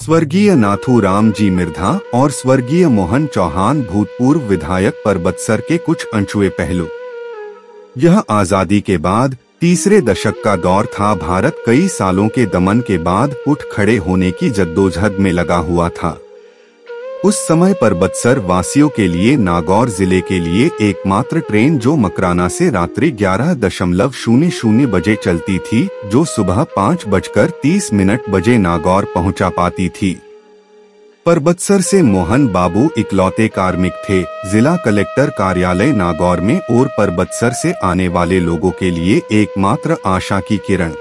स्वर्गीय नाथूराम जी मिर्धा और स्वर्गीय मोहन चौहान भूतपूर्व विधायक परबतसर के कुछ अनछुए पहलू। यह आजादी के बाद तीसरे दशक का दौर था। भारत कई सालों के दमन के बाद उठ खड़े होने की जद्दोजहद में लगा हुआ था। उस समय परबतसर वासियों के लिए नागौर जिले के लिए एकमात्र ट्रेन जो मकराना से रात्रि 11:00 बजे चलती थी, जो सुबह 5:30 बजे नागौर पहुंचा पाती थी। परबतसर से मोहन बाबू इकलौते कार्मिक थे। जिला कलेक्टर कार्यालय नागौर में और परबतसर से आने वाले लोगों के लिए एकमात्र आशा की किरण।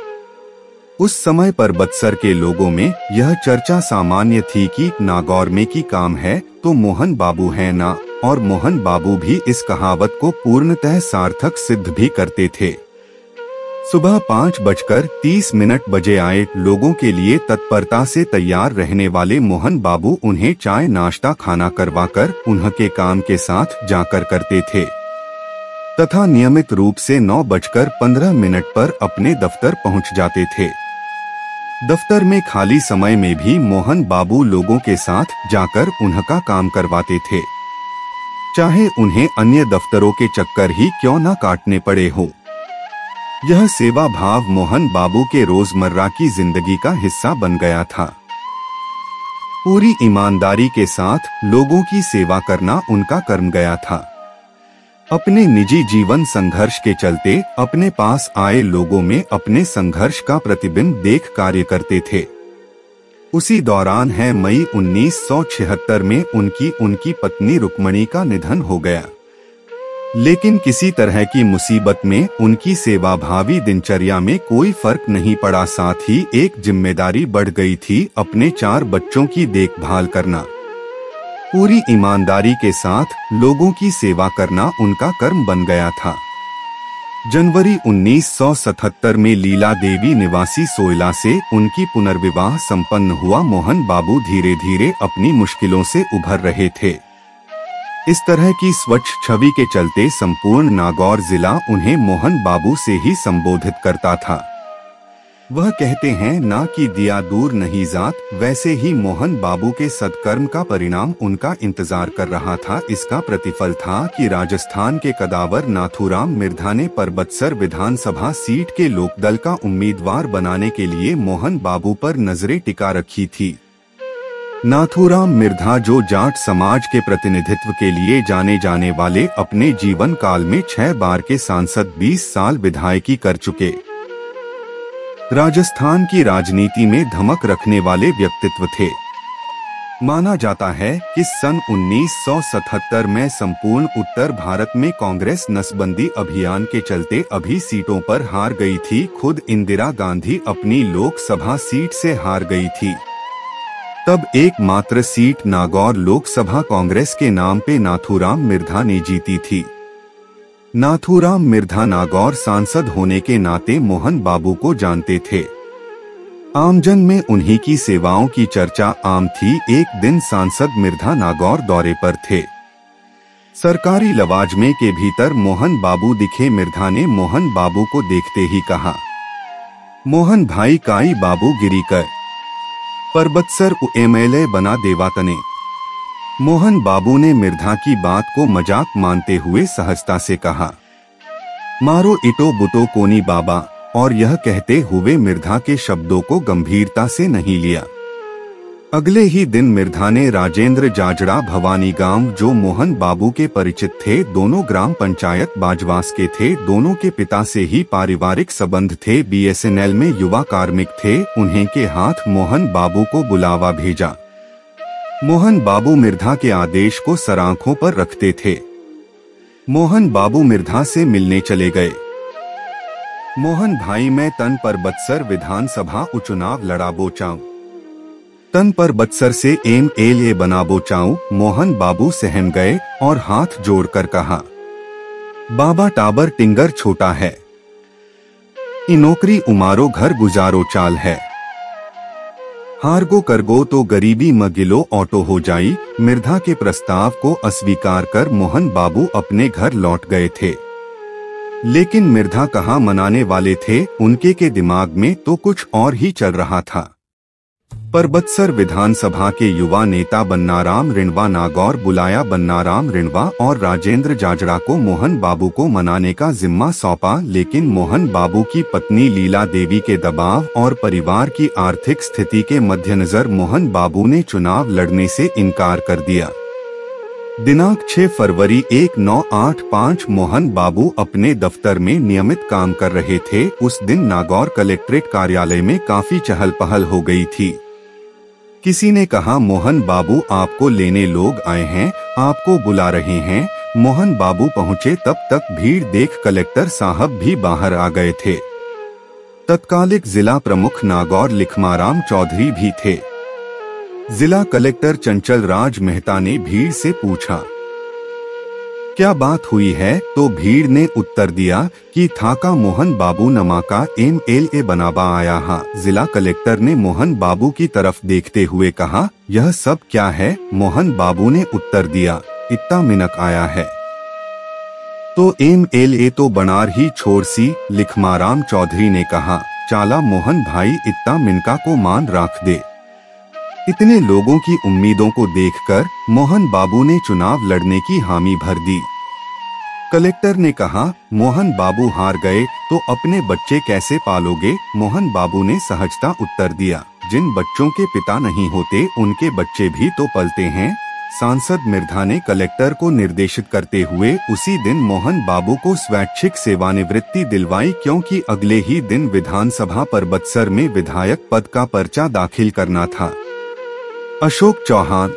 उस समय परबतसर के लोगों में यह चर्चा सामान्य थी कि नागौर में की काम है तो मोहन बाबू है ना, और मोहन बाबू भी इस कहावत को पूर्णतः सार्थक सिद्ध भी करते थे। सुबह 5:30 बजे आए लोगों के लिए तत्परता से तैयार रहने वाले मोहन बाबू उन्हें चाय नाश्ता खाना करवाकर उनके काम के साथ जाकर करते थे तथा नियमित रूप से 9:15 पर अपने दफ्तर पहुंच जाते थे। दफ्तर में खाली समय में भी मोहन बाबू लोगों के साथ जाकर उनका काम करवाते थे, चाहे उन्हें अन्य दफ्तरों के चक्कर ही क्यों न काटने पड़े हो। यह सेवा भाव मोहन बाबू के रोजमर्रा की जिंदगी का हिस्सा बन गया था। पूरी ईमानदारी के साथ लोगों की सेवा करना उनका कर्म गया था। अपने निजी जीवन संघर्ष के चलते अपने पास आए लोगों में अपने संघर्ष का प्रतिबिंब देख कार्य करते थे। उसी दौरान है मई 1976 में उनकी पत्नी रुक्मणी का निधन हो गया। लेकिन किसी तरह की मुसीबत में उनकी सेवाभावी दिनचर्या में कोई फर्क नहीं पड़ा। साथ ही एक जिम्मेदारी बढ़ गई थी, अपने 4 बच्चों की देखभाल करना। पूरी ईमानदारी के साथ लोगों की सेवा करना उनका कर्म बन गया था। जनवरी 1977 में लीला देवी निवासी सोयला से उनकी पुनर्विवाह संपन्न हुआ। मोहन बाबू धीरे धीरे अपनी मुश्किलों से उभर रहे थे। इस तरह की स्वच्छ छवि के चलते संपूर्ण नागौर जिला उन्हें मोहन बाबू से ही संबोधित करता था। वह कहते हैं ना कि दिया दूर नहीं जात, वैसे ही मोहन बाबू के सत्कर्म का परिणाम उनका इंतजार कर रहा था। इसका प्रतिफल था कि राजस्थान के कदावर नाथूराम मिर्धा ने परबतसर विधानसभा सीट के लोकदल का उम्मीदवार बनाने के लिए मोहन बाबू पर नजरें टिका रखी थी। नाथूराम मिर्धा जो जाट समाज के प्रतिनिधित्व के लिए जाने जाने वाले, अपने जीवन काल में 6 बार के सांसद, 20 साल विधायकी कर चुके, राजस्थान की राजनीति में धमक रखने वाले व्यक्तित्व थे। माना जाता है कि सन 1977 में संपूर्ण उत्तर भारत में कांग्रेस नसबंदी अभियान के चलते अभी सीटों पर हार गई थी। खुद इंदिरा गांधी अपनी लोकसभा सीट से हार गई थी। तब एकमात्र सीट नागौर लोकसभा कांग्रेस के नाम पे नाथूराम मिर्धा ने जीती थी। नाथूराम मिर्धा नागौर सांसद होने के नाते मोहन बाबू को जानते थे। आमजन में उन्हीं की सेवाओं की चर्चा आम थी। एक दिन सांसद मिर्धा नागौर दौरे पर थे। सरकारी लवाजमे के भीतर मोहन बाबू दिखे। मिर्धा ने मोहन बाबू को देखते ही कहा, मोहन भाई काई बाबू गिरी कर परबतसर एमएलए बना देवा तने। मोहन बाबू ने मिर्धा की बात को मजाक मानते हुए सहजता से कहा, मारो इटो बुतो कोनी बाबा, और यह कहते हुए मिर्धा के शब्दों को गंभीरता से नहीं लिया। अगले ही दिन मिर्धा ने राजेंद्र जाजड़ा भवानी गांव, जो मोहन बाबू के परिचित थे, दोनों ग्राम पंचायत बाजवास के थे, दोनों के पिता से ही पारिवारिक संबंध थे, बीएसएनएल में युवा कार्मिक थे, उन्हें के हाथ मोहन बाबू को बुलावा भेजा। मोहन बाबू मिर्धा के आदेश को सरांखों पर रखते थे। मोहन बाबू मिर्धा से मिलने चले गए। मोहन भाई, मैं तन परबतसर विधानसभा उपचुनाव लड़ा बोचाऊं, तन परबतसर से एमएलए बना बोचाऊं। मोहन बाबू सहम गए और हाथ जोड़कर कहा, बाबा टाबर टिंगर छोटा है, ई नौकरी उमारो घर गुजारो चाल है, हारगो करगो तो गरीबी म गिलो ऑटो हो जाई। मिर्धा के प्रस्ताव को अस्वीकार कर मोहन बाबू अपने घर लौट गए थे। लेकिन मिर्धा कहाँ मनाने वाले थे, उनके के दिमाग में तो कुछ और ही चल रहा था। परबतसर विधानसभा के युवा नेता बन्नाराम रिणवा नागौर बुलाया। बन्नाराम रिणवा और राजेंद्र जाजड़ा को मोहन बाबू को मनाने का जिम्मा सौंपा, लेकिन मोहन बाबू की पत्नी लीला देवी के दबाव और परिवार की आर्थिक स्थिति के मद्देनजर मोहन बाबू ने चुनाव लड़ने से इनकार कर दिया। दिनांक 6 फरवरी 1985 मोहन बाबू अपने दफ्तर में नियमित काम कर रहे थे। उस दिन नागौर कलेक्ट्रेट कार्यालय में काफी चहल पहल हो गई थी। किसी ने कहा, मोहन बाबू आपको लेने लोग आए हैं, आपको बुला रहे हैं। मोहन बाबू पहुंचे तब तक भीड़ देख कलेक्टर साहब भी बाहर आ गए थे। तत्कालिक जिला प्रमुख नागौर लिखमाराम चौधरी भी थे। जिला कलेक्टर चंचल राज मेहता ने भीड़ से पूछा, क्या बात हुई है? तो भीड़ ने उत्तर दिया कि थाका मोहन बाबू नमा का MLA बनाबा आया हा। जिला कलेक्टर ने मोहन बाबू की तरफ देखते हुए कहा, यह सब क्या है? मोहन बाबू ने उत्तर दिया, इतना मिनक आया है। तो MLA तो बनार ही छोड़ सी। लिखमाराम चौधरी ने कहा, चाला मोहन भाई इतना मिनका को मान राख दे। इतने लोगों की उम्मीदों को देखकर मोहन बाबू ने चुनाव लड़ने की हामी भर दी। कलेक्टर ने कहा, मोहन बाबू हार गए तो अपने बच्चे कैसे पालोगे? मोहन बाबू ने सहजता उत्तर दिया, जिन बच्चों के पिता नहीं होते उनके बच्चे भी तो पलते हैं। सांसद मिर्धा ने कलेक्टर को निर्देशित करते हुए उसी दिन मोहन बाबू को स्वैच्छिक सेवानिवृत्ति दिलवाई, क्योंकि अगले ही दिन विधानसभा परबतसर में विधायक पद का पर्चा दाखिल करना था। अशोक चौहान।